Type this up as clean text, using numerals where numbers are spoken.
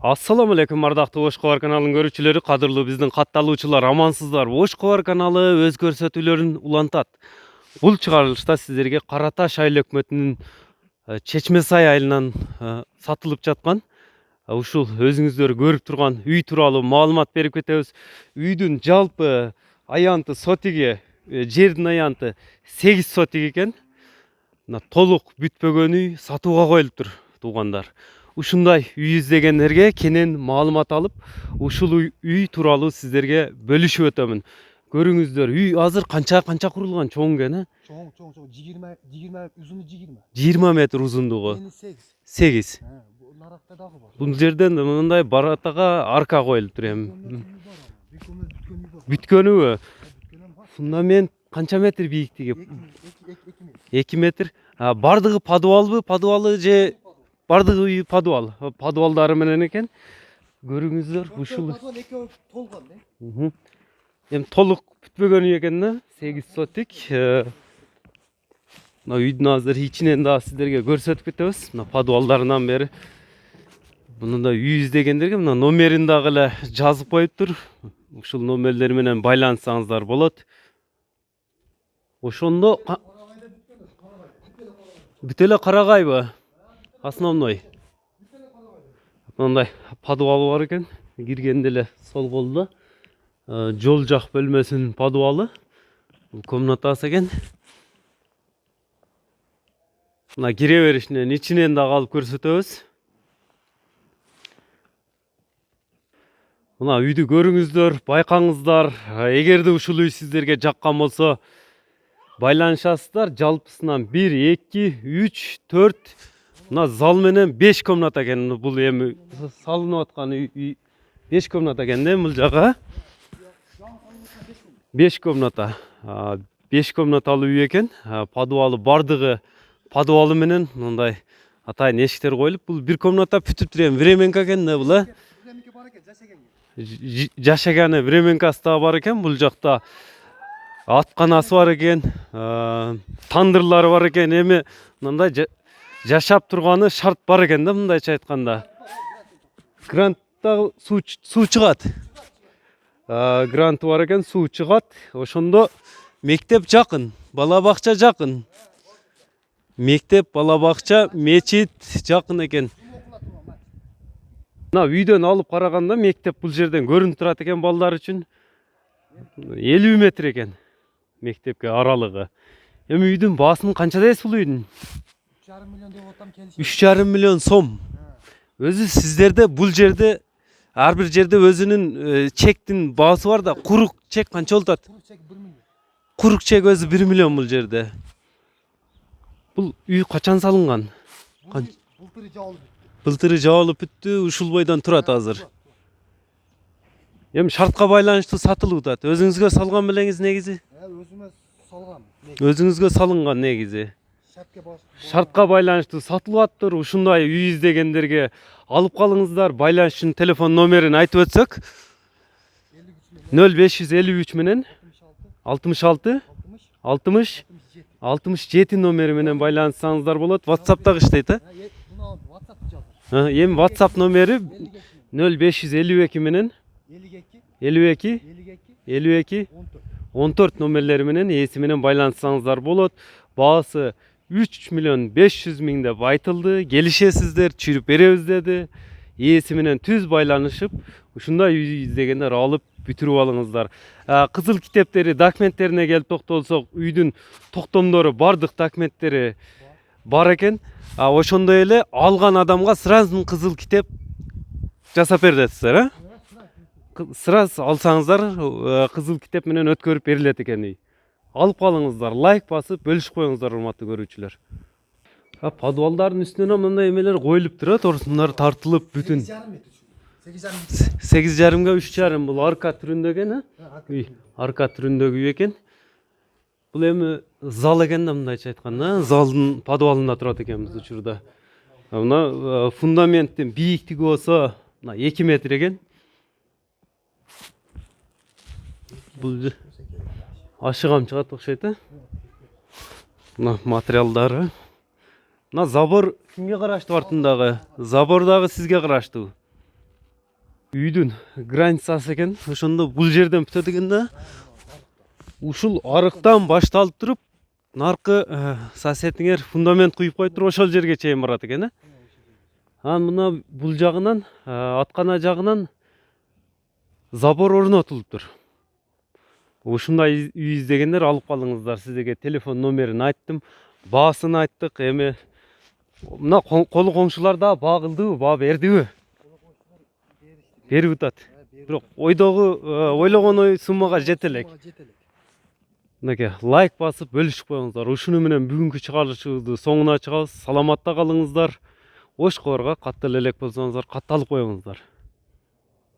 Assalamu алейкум, ардактуу Ош Кабар каналынын көрүүчүлөрү, кадырлуу биздин катталуучулар, амансыздар. Ош Кабар каналы өз көрсөтүүлөрүн улантат. Бул чыгарылышта сиздерге Кара Таш айыл өкмөтүнүн Чечме Сай айылынан сатылып жаткан ушул өзүңүздөр көрүп турган үй тууралуу маалымат берип кетебиз. Үйдүн жалпы аянты сотиги, жердин аянты 8 сотик экен. Толук бүтпөгөн үй сатууга коюлуптур, туугандар. Ушундай үй издегендерге кенен маалымат алып, ушул үй тууралуу сиздерге бөлүшүп өтөмүн. Көрүңүздөр, үй азыр канча курулган, чоң экен, Чоң, 20 uzunu 20. 20 метр узундугу. 8. Наракта дагы бар. Бул жерден мындай баратага арка коюлуптур эми. Бүткөнүбү? Фундамент канча метр бийиктиги? 2 метр. Бардыгы подвалбы? Подвалы же бардыгы үй подвал. Подвалдары менен экен. Көрүңүздөр, ушул толгон. Эми толук бүтпөгөн үй экен да, 8 сотик. Мына үйдүн азыр ичинен да сиздерге көрсөтүп кетебиз. Мына подвалдарынан бери. Муну да үй издегендерге мына номерин дагы эле жазып коюптур. Ушул номерлер менен байланышсаңыздар болот. Ошондо бүт эле карагайбы? Основной. Мындай подвалы бар экен. Киргенде эле сол колдо жол жак бөлмөсүнүн подвалы. Бул комнатасы экен. Мына кире беришинен ичинен да алып көрсөтөбүз. Мына үйдү көрүңүздөр, байкаңыздар. Эгерде ушул үй сиздерге жаккан болсо, байланышасыздар. Жалпысынан 1, 2, 3, 4, мына зал менен 5 комната экен. Бул эми салынып аткан үй 5 комната экен да, бул жага. 5 комната. 5 комнаталуу үй экен. Подвалы бардыгы подвалы менен мындай атайын эшиктер коюлуп, бул бир комната бүтүптүр эми. Временка экен да бул, жашаганы временкасы да бар экен. Бул жакта атканасы бар экен, тандырлары бар экен. Эми мындай жашап турганы шарт бар экен да, мындайча айтканда. Грантта суу чыгат. Грант бар экен, суу чыгат. Ошондо мектеп жакын, бала бакча жакын. Мектеп, бала бакча, мечит жакын экен. Мына үйдөн алып караганда мектеп бул жерден көрүнүп турат экен балдар үчүн. 50 метр экен мектепке аралыгы. Эми үйдүн баасын канча дейсиз бул үйдүн? 3,5 миллион деп атам, келишим. 3,5 миллион сом. Өзү сиздерде бул жерде ар бир жерде өзүнүн чектин баасы бар да, курук чек канча болот? Курук чек 1 миллион. Курук чек өзү 1 миллион бул жерде. Бул үй качан салынган? Былтыры жабылып бүттү. Былтыры жабылып бүттү, ушул бойдон турат азыр. Эми шартка байланыштуу сатылып атат. Өзүңүзгө салган белеңиз негизи? Өзүмө салгам. Өзүңүзгө салынган негизи. Шартка байланыштуу сатылып атыптыр. Ушундай үй издегендерге алып калыңыздар. Байланыш үчүн телефон номерин айтып өтсөк, 0553 менен 66 60 67 номери менен байланышсаңыздар болот. WhatsApp'та иштейт, Эми WhatsApp номери 0552 менен 52 14 номерлери менен ээси менен байланышсаңыздар болот. Баасы 3 миллион 500 миң деп айтылды. Келишесиздер, чүйрүп беребиз деди. Ээси менен түз байланышып, ушундай үй издегендер алып бүтүрүп алыңыздар. Кызыл китептери, документтерине келип токтолсок, үйдүн токтомдору, бардык документтери бар экен. Ошондой эле алган адамга сразу кызыл китеп жасап бересиздер, Сразу алсаңыздар, кызыл китеп менен өткөрүп берилет экен үй. Алып калыңыздар, лайк басып, бөлүшүп коюңуздар, урматтуу көрүүчүлөр. Подвалдардын үстүнө мындай эмелер коюлуп турат, орсундар тартылып бүтүн. 8,5 3,5 бул арка түрүндө экен, үй. Арка түрүндөгү үй экен. Бул эми зал экен да, мындайча айтканда, залдын подвалында турат экенбиз учурда. Мына фундаменттин бийиктиги болсо 2 метр экен. Бул ашыгам чыгат окшойт, Мына материалдары. Мына забор кимге караштуу артындагы? Забор дагы сизге караштуу. үйдүн границасы экен. Ошондо бул жерден бүтөт экен да. Ушул арыктан башталып туруп, наркы соседиңер фундамент куюп коюптур, ошол жерге чейин барат экен, э? Анан мына бул жагынан, аткана жагынан забор орнотулуптур. Ушундай үй издегендер алып калыңыздар. Сиздерге телефон номерин айттым, баасын айттык. Эми мына колу коңшулар да баа кылдыбы, баа бердиби? Берип атат. Бирок ойлогон суммага жете элек. Мынакей лайк басып бөлүшүп коюңуздар. Ушуну менен бүгүнкү чыгарылышыбызды соңуна чыгабыз. Саламатта калыңыздар. Ош коборго катты элек болсоңуздар, катталып коюңуздар.